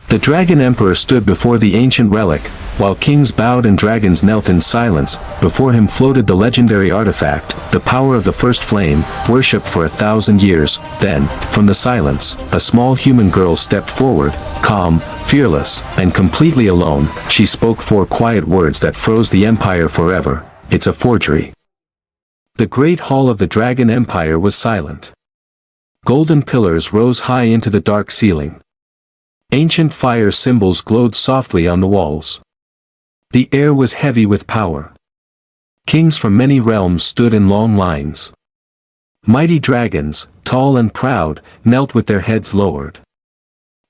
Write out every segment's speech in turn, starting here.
The Dragon Emperor stood before the ancient relic, while kings bowed and dragons knelt in silence. Before him floated the legendary artifact, the power of the first flame, worshipped for 1,000 years. Then, from the silence, a small human girl stepped forward, calm, fearless, and completely alone. She spoke 4 quiet words that froze the empire forever. "It's a forgery." The great hall of the Dragon Empire was silent. Golden pillars rose high into the dark ceiling. Ancient fire symbols glowed softly on the walls. The air was heavy with power. Kings from many realms stood in long lines. Mighty dragons, tall and proud, knelt with their heads lowered.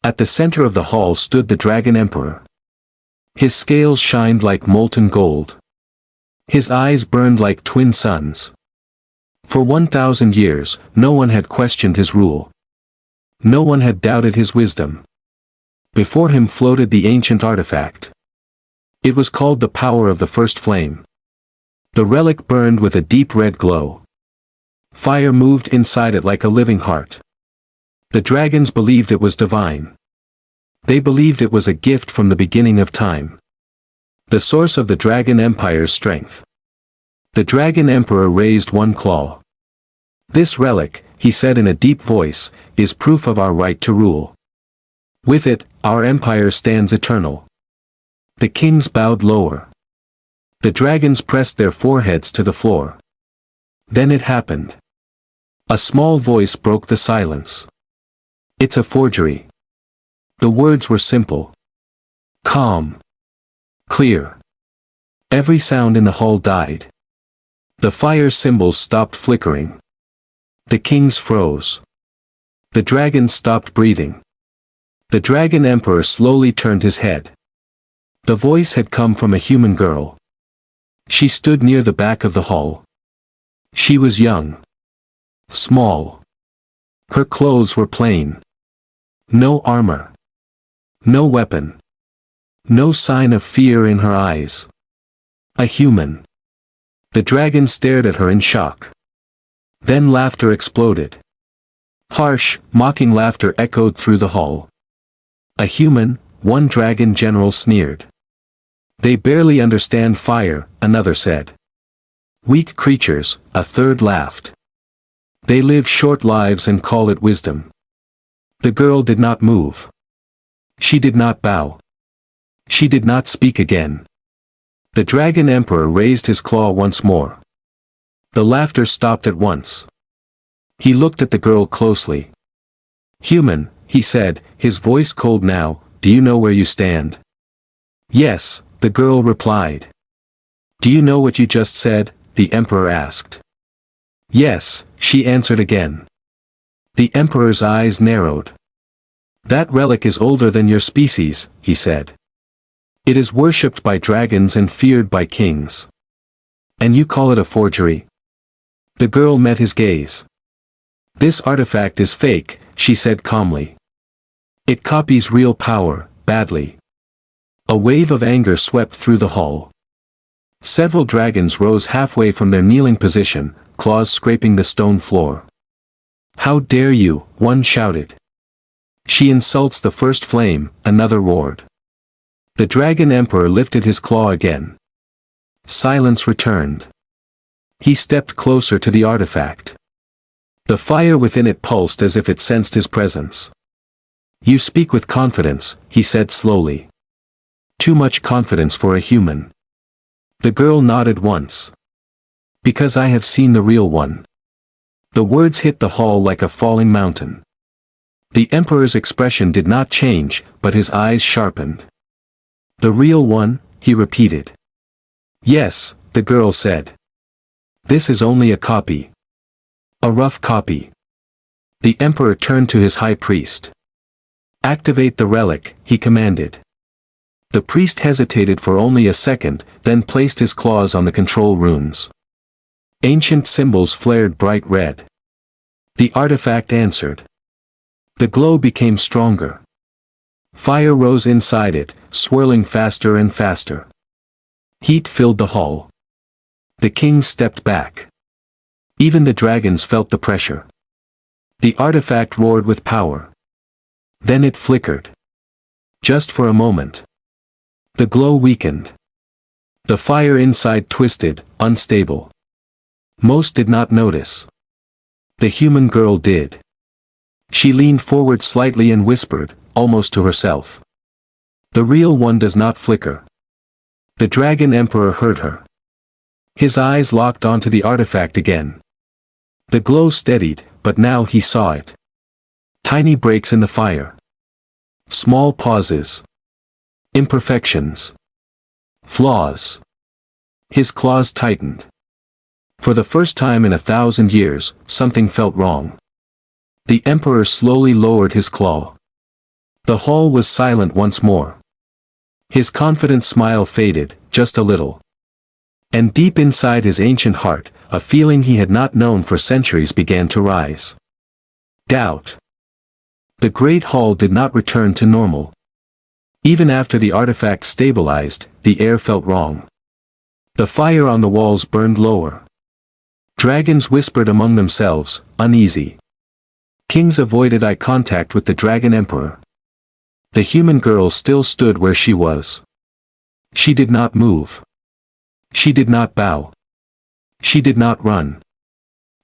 At the center of the hall stood the Dragon Emperor. His scales shined like molten gold. His eyes burned like twin suns. For 1,000 years, no one had questioned his rule. No one had doubted his wisdom. Before him floated the ancient artifact. It was called the power of the first flame. The relic burned with a deep red glow. Fire moved inside it like a living heart. The dragons believed it was divine. They believed it was a gift from the beginning of time. The source of the Dragon Empire's strength. The Dragon Emperor raised one claw. "This relic," he said in a deep voice, "is proof of our right to rule. With it, our empire stands eternal." The kings bowed lower. The dragons pressed their foreheads to the floor. Then it happened. A small voice broke the silence. "It's a forgery." The words were simple. Calm. Clear. Every sound in the hall died. The fire symbols stopped flickering. The kings froze. The dragons stopped breathing. The Dragon Emperor slowly turned his head. The voice had come from a human girl. She stood near the back of the hall. She was young. Small. Her clothes were plain. No armor. No weapon. No sign of fear in her eyes. A human. The dragon stared at her in shock. Then laughter exploded. Harsh, mocking laughter echoed through the hall. "A human," one dragon general sneered. "They barely understand fire," another said. "Weak creatures," a third laughed. "They live short lives and call it wisdom." The girl did not move. She did not bow. She did not speak again. The Dragon Emperor raised his claw once more. The laughter stopped at once. He looked at the girl closely. "Human," he said, his voice cold now, "do you know where you stand?" "Yes," the girl replied. "Do you know what you just said?" the Emperor asked. "Yes," she answered again. The Emperor's eyes narrowed. "That relic is older than your species," he said. "It is worshipped by dragons and feared by kings. And you call it a forgery?" The girl met his gaze. "This artifact is fake," she said calmly. "It copies real power, badly." A wave of anger swept through the hall. Several dragons rose halfway from their kneeling position, claws scraping the stone floor. "How dare you!" one shouted. "She insults the first flame," another roared. The Dragon Emperor lifted his claw again. Silence returned. He stepped closer to the artifact. The fire within it pulsed as if it sensed his presence. "You speak with confidence," he said slowly. "Too much confidence for a human." The girl nodded once. "Because I have seen the real one." The words hit the hall like a falling mountain. The Emperor's expression did not change, but his eyes sharpened. "The real one?" he repeated. "Yes," the girl said. "This is only a copy. A rough copy." The Emperor turned to his high priest. "Activate the relic," he commanded. The priest hesitated for only a second, then placed his claws on the control runes. Ancient symbols flared bright red. The artifact answered. The glow became stronger. Fire rose inside it, swirling faster and faster. Heat filled the hall. The king stepped back. Even the dragons felt the pressure. The artifact roared with power. Then it flickered. just for a moment. The glow weakened. The fire inside twisted, unstable. Most did not notice. The human girl did. She leaned forward slightly and whispered, almost to herself. The real one does not flicker. The Dragon Emperor heard her. His eyes locked onto the artifact again. The glow steadied, but now he saw it. Tiny breaks in the fire. Small pauses. Imperfections. Flaws. His claws tightened. For the first time in 1,000 years, something felt wrong. The Emperor slowly lowered his claw. The hall was silent once more. His confident smile faded, just a little. And deep inside his ancient heart, a feeling he had not known for centuries began to rise. Doubt. The great hall did not return to normal. Even after the artifact stabilized, the air felt wrong. The fire on the walls burned lower. Dragons whispered among themselves, uneasy. Kings avoided eye contact with the Dragon Emperor. The human girl still stood where she was. She did not move. She did not bow. She did not run.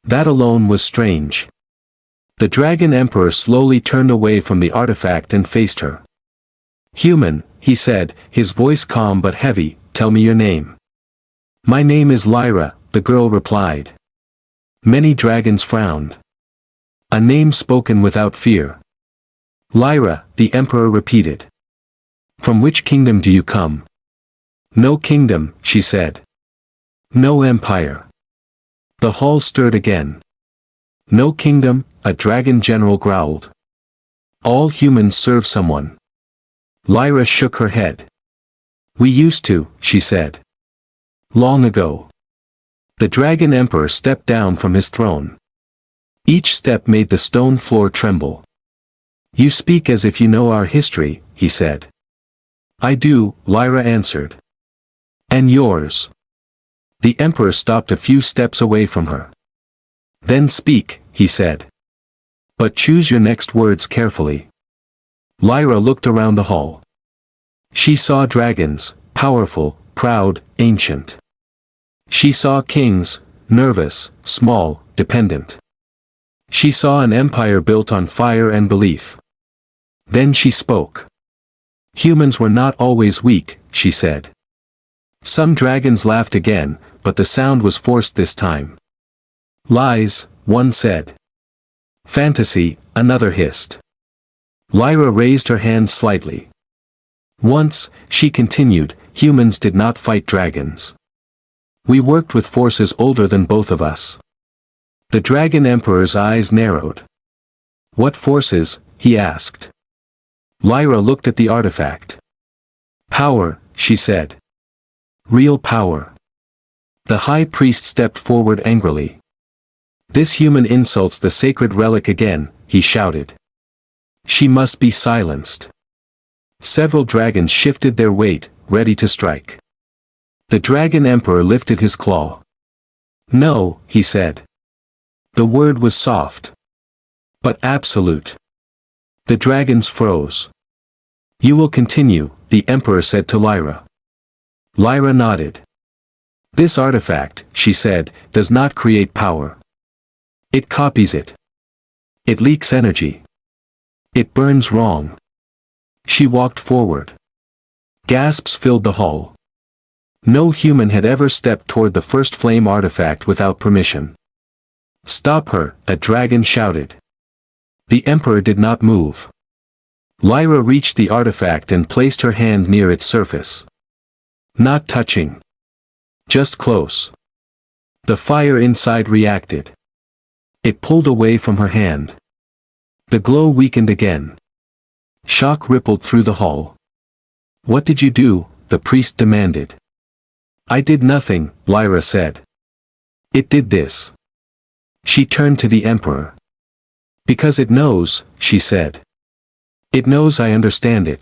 That alone was strange. The Dragon Emperor slowly turned away from the artifact and faced her. "Human," he said, his voice calm but heavy, "tell me your name." "My name is Lyra," the girl replied. Many dragons frowned. A name spoken without fear. "Lyra," the Emperor repeated. "From which kingdom do you come?" "No kingdom," she said. "No empire." The hall stirred again. "No kingdom," a dragon general growled. "All humans serve someone." Lyra shook her head. "We used to," she said. "Long ago." The Dragon Emperor stepped down from his throne. Each step made the stone floor tremble. "You speak as if you know our history," he said. "I do," Lyra answered. "And yours?" The Emperor stopped a few steps away from her. "Then speak," he said. "But choose your next words carefully." Lyra looked around the hall. She saw dragons, powerful, proud, ancient. She saw kings, nervous, small, dependent. She saw an empire built on fire and belief. Then she spoke. "Humans were not always weak," she said. Some dragons laughed again, but the sound was forced this time. "Lies," one said. "Fantasy," another hissed. Lyra raised her hand slightly. "Once," she continued, "humans did not fight dragons. We worked with forces older than both of us." The Dragon Emperor's eyes narrowed. "What forces?" he asked. Lyra looked at the artifact. "Power," she said. "Real power." The high priest stepped forward angrily. "This human insults the sacred relic again," he shouted. "She must be silenced." Several dragons shifted their weight, ready to strike. The Dragon Emperor lifted his claw. "No," he said. The word was soft. But absolute. The dragons froze. "You will continue," the Emperor said to Lyra. Lyra nodded. "This artifact," she said, "does not create power. It copies it. It leaks energy. It burns wrong." She walked forward. Gasps filled the hall. No human had ever stepped toward the first flame artifact without permission. "Stop her," a dragon shouted. The Emperor did not move. Lyra reached the artifact and placed her hand near its surface. Not touching. Just close. The fire inside reacted. It pulled away from her hand. The glow weakened again. Shock rippled through the hall. "What did you do?" the priest demanded. "I did nothing," Lyra said. "It did this." She turned to the Emperor. "Because it knows," she said. "It knows I understand it."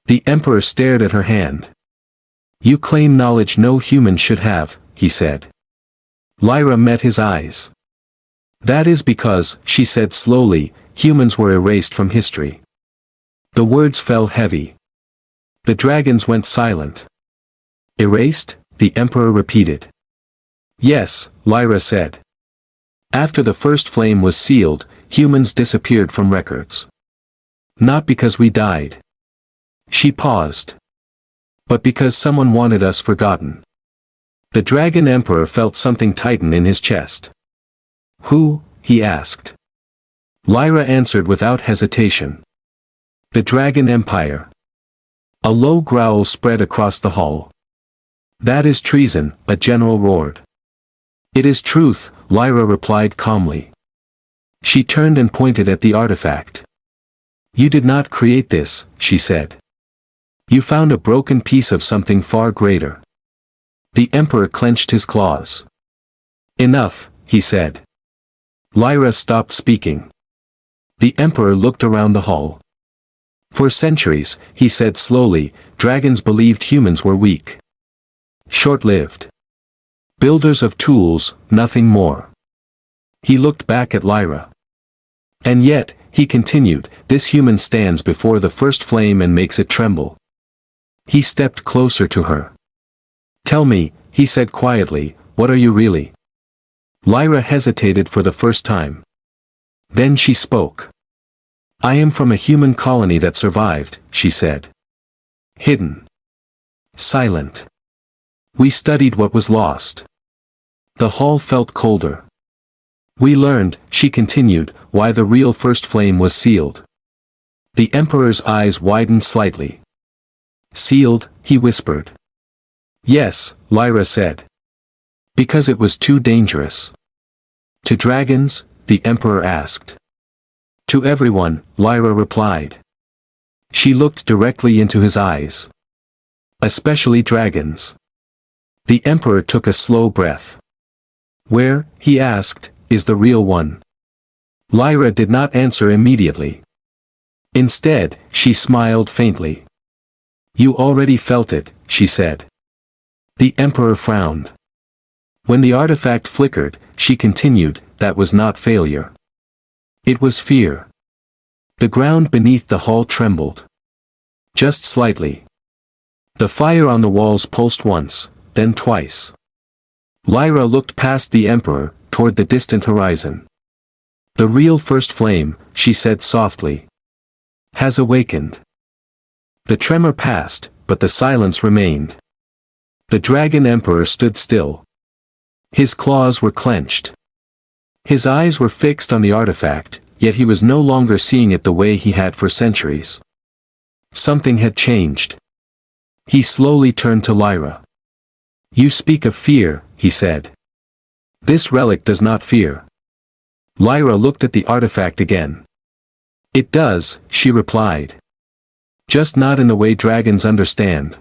The Emperor stared at her hand. "You claim knowledge no human should have," he said. Lyra met his eyes. "That is because," she said slowly, "humans were erased from history. The words fell heavy. The dragons went silent. Erased? The Emperor repeated. Yes, Lyra said. After the first flame was sealed, humans disappeared from records. Not because we died. She paused. But because someone wanted us forgotten. The Dragon Emperor felt something tighten in his chest. Who? He asked. Lyra answered without hesitation. The Dragon Empire. A low growl spread across the hall. That is treason, a general roared. It is truth, Lyra replied calmly. She turned and pointed at the artifact. You did not create this, she said. You found a broken piece of something far greater. The Emperor clenched his claws. Enough, he said. Lyra stopped speaking. The Emperor looked around the hall. For centuries, he said slowly, dragons believed humans were weak. Short-lived. Builders of tools, nothing more. He looked back at Lyra. And yet, he continued, this human stands before the first flame and makes it tremble. He stepped closer to her. Tell me, he said quietly, what are you really? Lyra hesitated for the first time. Then she spoke. I am from a human colony that survived, she said. Hidden. Silent. We studied what was lost. The hall felt colder. We learned, she continued, why the real first flame was sealed. The Emperor's eyes widened slightly. Sealed, he whispered. Yes, Lyra said. Because it was too dangerous. To dragons? The Emperor asked. To everyone, Lyra replied. She looked directly into his eyes. Especially dragons. The Emperor took a slow breath. Where, he asked, is the real one? Lyra did not answer immediately. Instead, she smiled faintly. You already felt it, she said. The Emperor frowned. When the artifact flickered, she continued, that was not failure. It was fear. The ground beneath the hall trembled. Just slightly. The fire on the walls pulsed once, then twice. Lyra looked past the Emperor, toward the distant horizon. The real first flame, she said softly, has awakened. The tremor passed, but the silence remained. The Dragon Emperor stood still. His claws were clenched. His eyes were fixed on the artifact, yet he was no longer seeing it the way he had for centuries. Something had changed. He slowly turned to Lyra. You speak of fear, he said. This relic does not fear. Lyra looked at the artifact again. It does, she replied. Just not in the way dragons understand.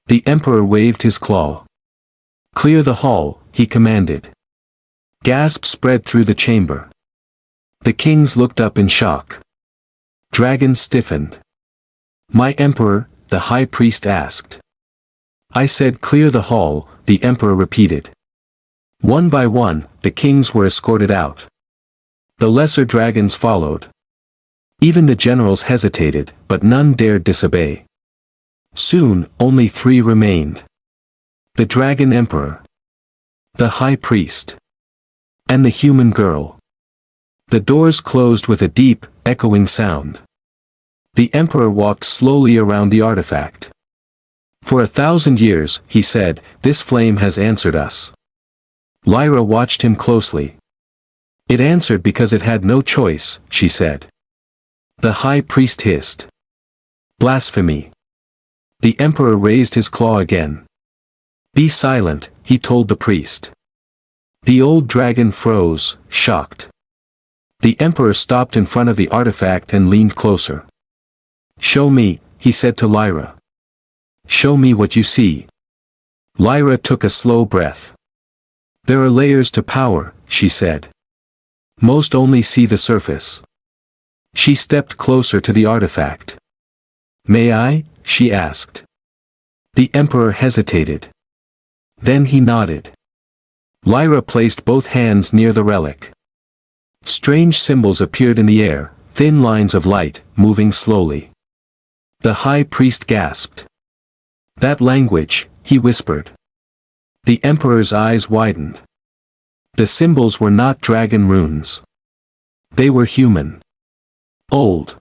The Emperor waved his claw. Clear the hall, he commanded. Gasps spread through the chamber. The kings looked up in shock. Dragons stiffened. My Emperor, the High Priest asked. I said clear the hall, the Emperor repeated. One by one, the kings were escorted out. The lesser dragons followed. Even the generals hesitated, but none dared disobey. Soon, only 3 remained. The Dragon Emperor. The High Priest. And the human girl. The doors closed with a deep, echoing sound. The Emperor walked slowly around the artifact. For 1,000 years, he said, this flame has answered us. Lyra watched him closely. It answered because it had no choice, she said. The High Priest hissed. Blasphemy. The Emperor raised his claw again. Be silent, he told the priest. The old dragon froze, shocked. The Emperor stopped in front of the artifact and leaned closer. Show me, he said to Lyra. Show me what you see. Lyra took a slow breath. There are layers to power, she said. Most only see the surface. She stepped closer to the artifact. May I? She asked. The Emperor hesitated. Then he nodded. Lyra placed both hands near the relic. Strange symbols appeared in the air, thin lines of light, moving slowly. The high priest gasped. That language, he whispered. The emperor's eyes widened. The symbols were not dragon runes. They were human. Old.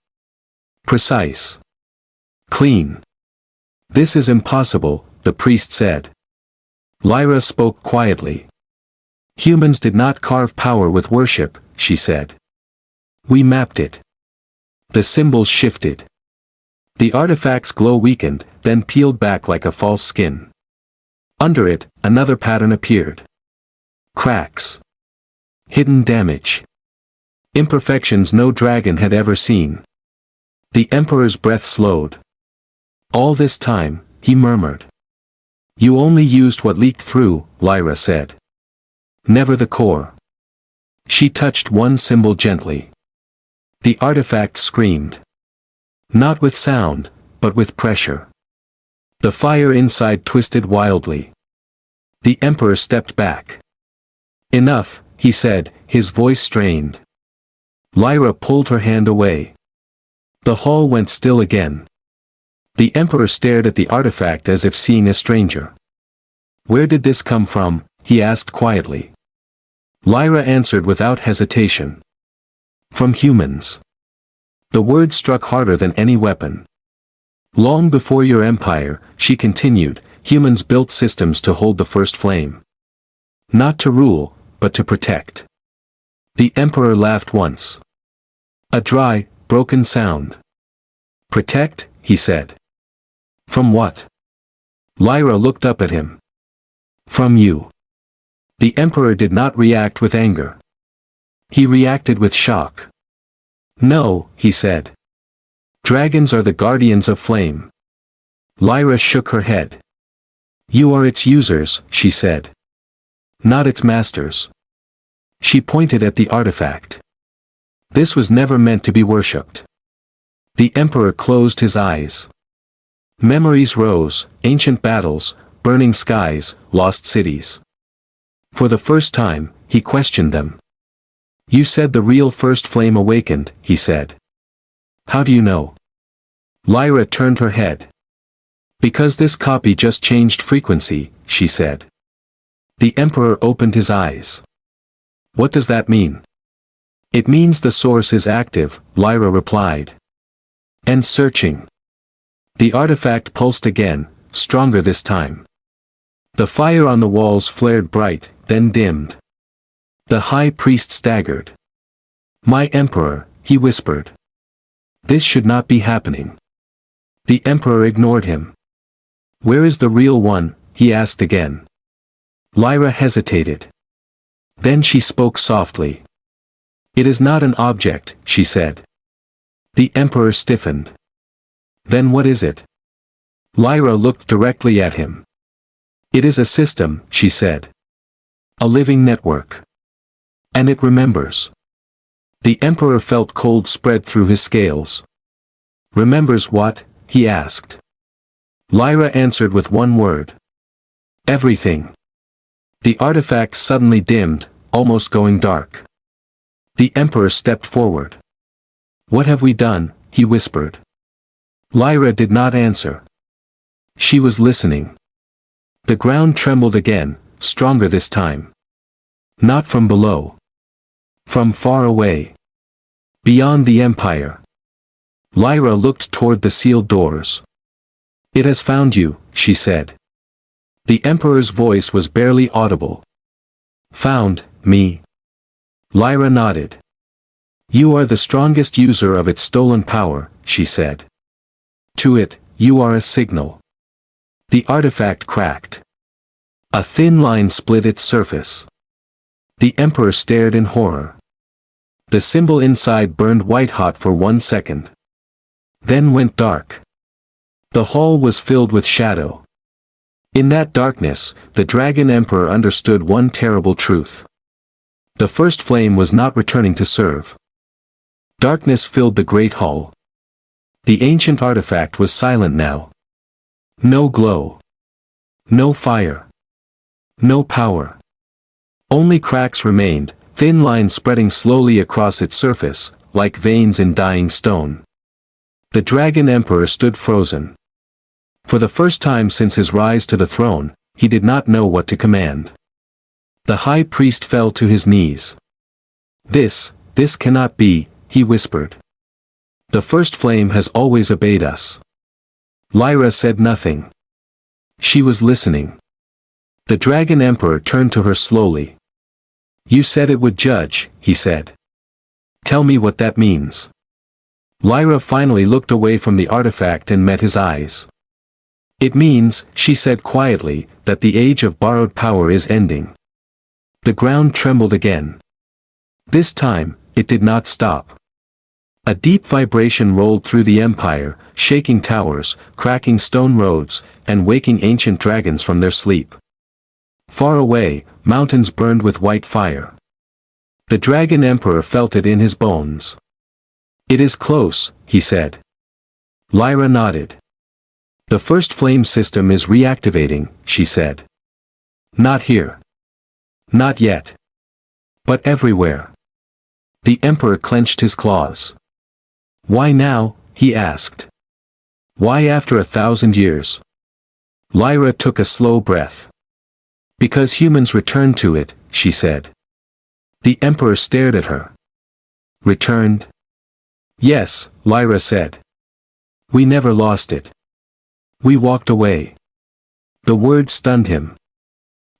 Precise. Clean. This is impossible, the priest said. Lyra spoke quietly. Humans did not carve power with worship, she said. We mapped it. The symbols shifted. The artifact's glow weakened, then peeled back like a false skin. Under it, another pattern appeared. Cracks. Hidden damage. Imperfections no dragon had ever seen. The emperor's breath slowed. All this time, he murmured. You only used what leaked through, Lyra said. Never the core. She touched one symbol gently. The artifact screamed. Not with sound, but with pressure. The fire inside twisted wildly. The emperor stepped back. Enough, he said, his voice strained. Lyra pulled her hand away. The hall went still again. The emperor stared at the artifact as if seeing a stranger. Where did this come from? He asked quietly. Lyra answered without hesitation. From humans. The word struck harder than any weapon. Long before your empire, she continued, humans built systems to hold the first flame. Not to rule, but to protect. The emperor laughed once. A dry, broken sound. Protect, he said. From what? Lyra looked up at him. From you. The emperor did not react with anger. He reacted with shock. No, he said. Dragons are the guardians of flame. Lyra shook her head. You are its users, she said. Not its masters. She pointed at the artifact. This was never meant to be worshipped. The emperor closed his eyes. Memories rose, ancient battles, burning skies, lost cities. For the first time, he questioned them. You said the real first flame awakened, he said. How do you know? Lyra turned her head. Because this copy just changed frequency, she said. The emperor opened his eyes. What does that mean? It means the source is active, Lyra replied. And searching. The artifact pulsed again, stronger this time. The fire on the walls flared bright, then dimmed. The high priest staggered. My emperor, he whispered. This should not be happening. The emperor ignored him. Where is the real one? He asked again. Lyra hesitated. Then she spoke softly. It is not an object, she said. The emperor stiffened. Then what is it? Lyra looked directly at him. It is a system, she said. A living network. And it remembers. The emperor felt cold spread through his scales. Remembers what? He asked. Lyra answered with one word. Everything. The artifact suddenly dimmed, almost going dark. The emperor stepped forward. What have we done? He whispered. Lyra did not answer. She was listening. The ground trembled again, stronger this time. Not from below. From far away. Beyond the empire. Lyra looked toward the sealed doors. It has found you, she said. The emperor's voice was barely audible. Found, me. Lyra nodded. You are the strongest user of its stolen power, she said. To it, you are a signal. The artifact cracked. A thin line split its surface. The emperor stared in horror. The symbol inside burned white-hot for 1 second. Then went dark. The hall was filled with shadow. In that darkness, the Dragon Emperor understood one terrible truth. The first flame was not returning to serve. Darkness filled the great hall. The ancient artifact was silent now. No glow. No fire. No power. Only cracks remained, thin lines spreading slowly across its surface, like veins in dying stone. The Dragon Emperor stood frozen. For the first time since his rise to the throne, he did not know what to command. The high priest fell to his knees. This cannot be, he whispered. The first flame has always obeyed us. Lyra said nothing. She was listening. The Dragon Emperor turned to her slowly. You said it would judge, he said. Tell me what that means. Lyra finally looked away from the artifact and met his eyes. It means, she said quietly, that the age of borrowed power is ending. The ground trembled again. This time, it did not stop. A deep vibration rolled through the empire, shaking towers, cracking stone roads, and waking ancient dragons from their sleep. Far away, mountains burned with white fire. The Dragon Emperor felt it in his bones. It is close, he said. Lyra nodded. The first flame system is reactivating, she said. Not here. Not yet. But everywhere. The Emperor clenched his claws. Why now, he asked. Why after 1,000 years? Lyra took a slow breath. Because humans returned to it, she said. The Emperor stared at her. Returned? Yes, Lyra said. We never lost it. We walked away. The word stunned him.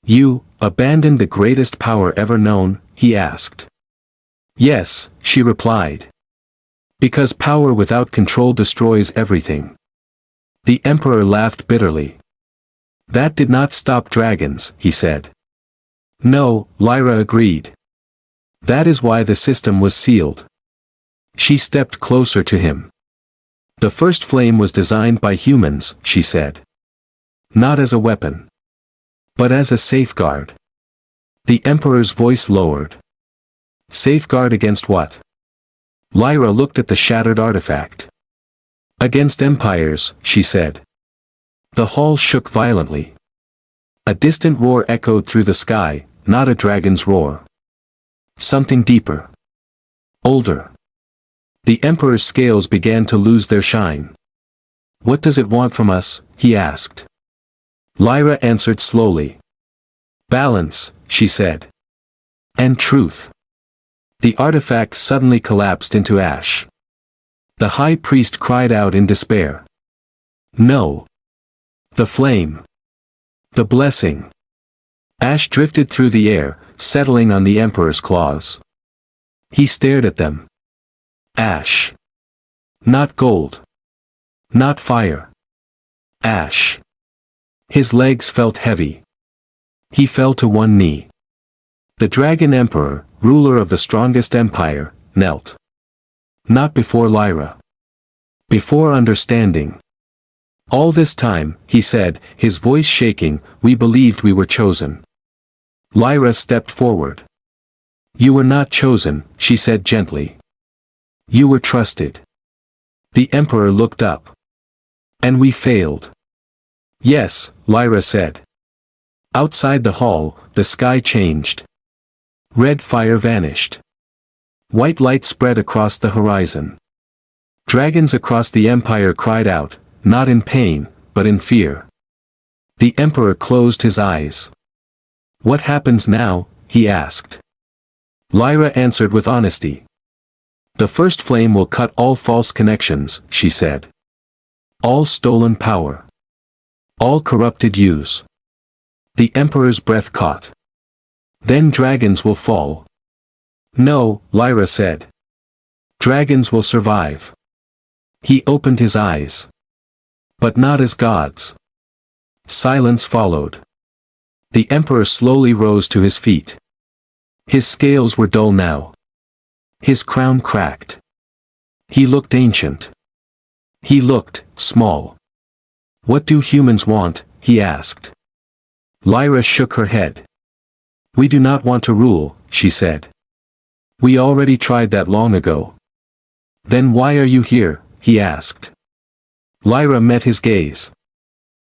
You abandoned the greatest power ever known, he asked. Yes, she replied. Because power without control destroys everything. The Emperor laughed bitterly. That did not stop dragons, he said. No, Lyra agreed. That is why the system was sealed. She stepped closer to him. The first flame was designed by humans, she said. Not as a weapon. But as a safeguard. The Emperor's voice lowered. Safeguard against what? Lyra looked at the shattered artifact. Against empires, she said. The hall shook violently. A distant roar echoed through the sky, not a dragon's roar. Something deeper. Older. The Emperor's scales began to lose their shine. What does it want from us? He asked. Lyra answered slowly. Balance, she said. And truth. The artifact suddenly collapsed into ash. The high priest cried out in despair. No. The flame. The blessing. Ash drifted through the air, settling on the Emperor's claws. He stared at them. Ash. Not gold. Not fire. Ash. His legs felt heavy. He fell to one knee. The Dragon Emperor, ruler of the strongest empire, knelt. Not before Lyra. Before understanding. All this time, he said, his voice shaking, we believed we were chosen. Lyra stepped forward. You were not chosen, she said gently. You were trusted. The Emperor looked up. And we failed. Yes, Lyra said. Outside the hall, the sky changed. Red fire vanished. White light spread across the horizon. Dragons across the empire cried out, not in pain, but in fear. The Emperor closed his eyes. What happens now? He asked. Lyra answered with honesty. The first flame will cut all false connections, she said. All stolen power. All corrupted use. The Emperor's breath caught. Then dragons will fall. No, Lyra said. Dragons will survive. He opened his eyes. But not as gods. Silence followed. The Emperor slowly rose to his feet. His scales were dull now. His crown cracked. He looked ancient. He looked small. What do humans want? He asked. Lyra shook her head. We do not want to rule, she said. We already tried that long ago. Then why are you here? He asked. Lyra met his gaze.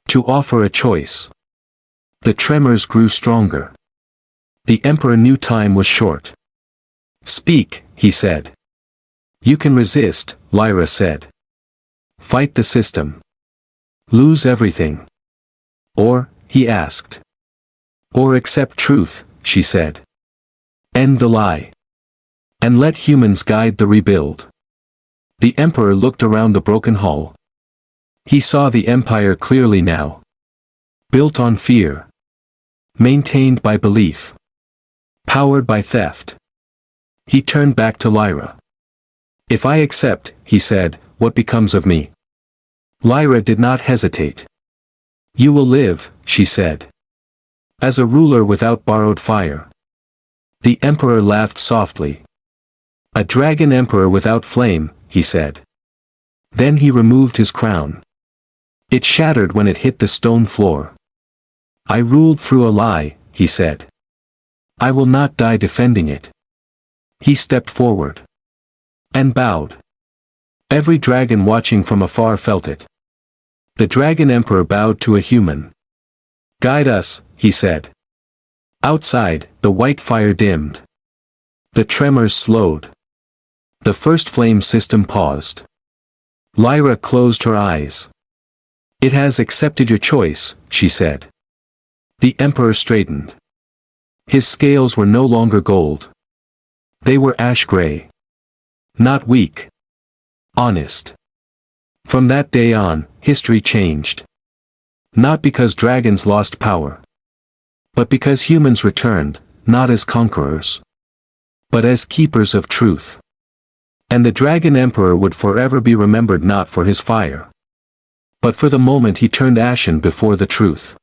To offer a choice. The tremors grew stronger. The Emperor knew time was short. Speak, he said. You can resist, Lyra said. Fight the system. Lose everything. Or, he asked. Or accept truth, she said. End the lie. And let humans guide the rebuild. The emperor looked around the broken hall. He saw the empire clearly now. Built on fear. Maintained by belief. Powered by theft. He turned back to Lyra. If I accept, he said, what becomes of me? Lyra did not hesitate. You will live, she said. As a ruler without borrowed fire. The emperor laughed softly. A dragon emperor without flame, he said. Then he removed his crown. It shattered when it hit the stone floor. I ruled through a lie, he said. I will not die defending it. He stepped forward. And bowed. Every dragon watching from afar felt it. The dragon emperor bowed to a human. Guide us, he said. Outside, the white fire dimmed. The tremors slowed. The first flame system paused. Lyra closed her eyes. It has accepted your choice, she said. The emperor straightened. His scales were no longer gold. They were ash gray. Not weak. Honest. From that day on, history changed. Not because dragons lost power. But because humans returned, not as conquerors. But as keepers of truth. And the dragon emperor would forever be remembered not for his fire. But for the moment he turned ashen before the truth.